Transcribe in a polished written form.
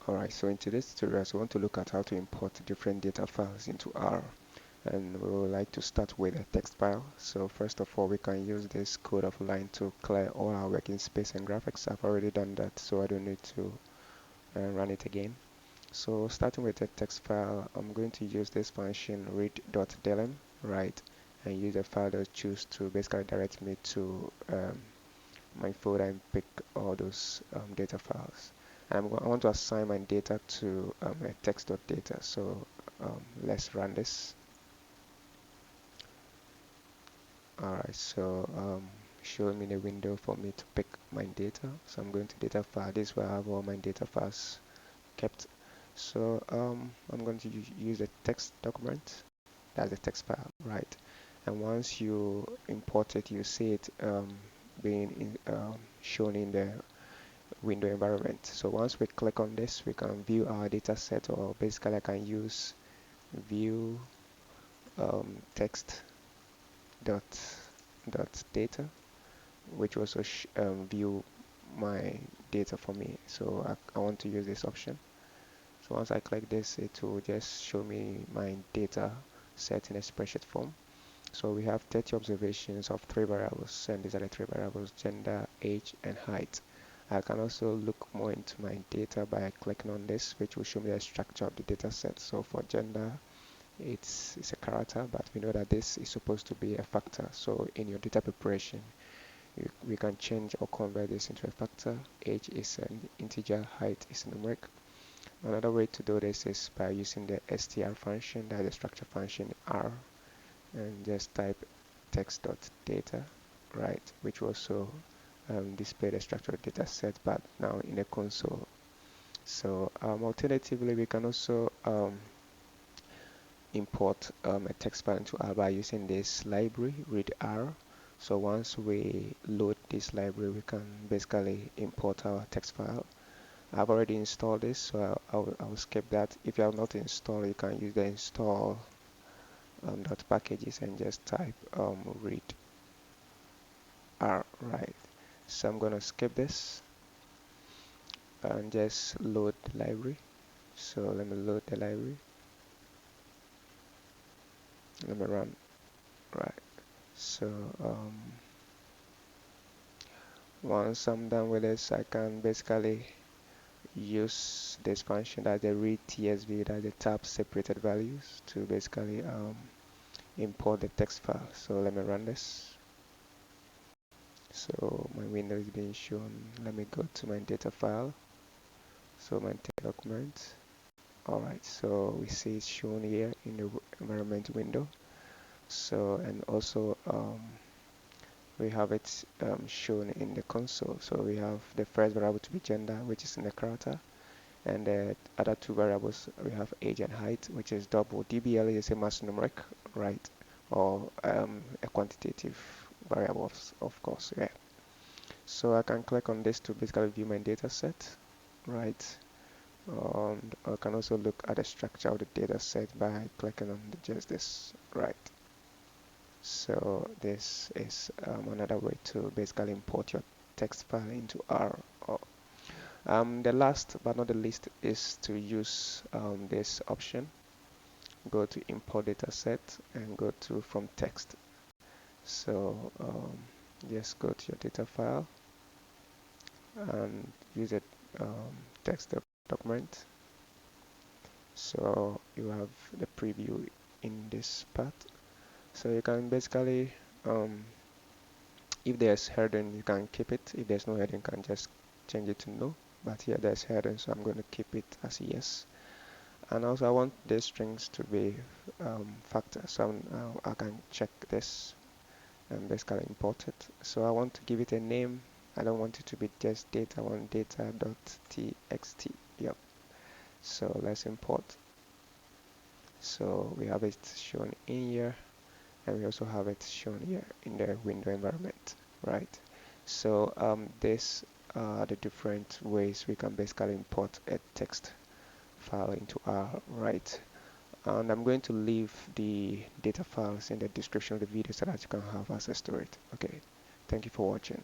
Alright, so in today's tutorial, we want to look at how to import different data files into R. And we would like to start with a text file. So first of all, we can use this code of line to clear all our working space and graphics. I've already done that, so I don't need to run it again. So starting with a text file, I'm going to use this function read.delm, right, and use the file that I choose to basically direct me to my folder and pick all those data files. I want to assign my data to a text.data. So let's run this. Alright, so showing me the window for me to pick my data. So I'm going to data file. This is where I have all my data files kept. So I'm going to use a text document. That's a text file, right? And once you import it, you see it being shown in the window environment. So once we click on this, we can view our data set, or basically I can use view text dot data, which also view my data for me. So I want to use this option. So once I click this, it will just show me my data set in a spreadsheet form. So we have 30 observations of 3 variables, and these are the 3 variables: gender, age, and height. I can also look more into my data by clicking on this, which will show me the structure of the data set. So for gender, it's a character, but we know that this is supposed to be a factor. So in your data preparation, we can change or convert this into a factor. Age is an integer, height is numeric. Another way to do this is by using the str function, that is the structure function R, and just type text.data, right, which will also display the structured data set, but now in a console. So alternatively, we can also import a text file into R by using this library readr. So once we load this library, we can basically import our text file. I've already installed this, so I'll skip that. If you have not installed, you can use the install dot packages and just type read R, right. So I'm gonna skip this and just load the library. So let me load the library. Let me run, right. So once I'm done with this, I can basically use this function, that the read tsv, that the tab separated values, to basically import the text file. So let me run this. So my window is being shown. Let me go to my data file. So my document. Alright, so we see it's shown here in the environment window. So, and also we have it shown in the console. So we have the first variable to be gender, which is in the character, and the other 2 variables, we have age and height, which is double. DBL is the same as numeric, right, or a quantitative variable, of course, yeah. So I can click on this to basically view my data set, right. And I can also look at the structure of the data set by clicking on just this, right. So this is another way to basically import your text file into R. The last but not the least is to use this option. Go to import data set and go to from text. So just go to your data file and use a text document. So you have the preview in this part. So you can basically if there's heading, you can keep it. If there's no heading, you can just change it to no. But here there's heading, so I'm going to keep it as yes. And also I want the strings to be factor, so I can check this and basically import it. So I want to give it a name. I don't want it to be just data. I want data.txt. Yep. So let's import. So we have it shown in here, and we also have it shown here in the window environment, right? So this are the different ways we can basically import a text file into R, right? And I'm going to leave the data files in the description of the video so that you can have access to it. Okay, thank you for watching.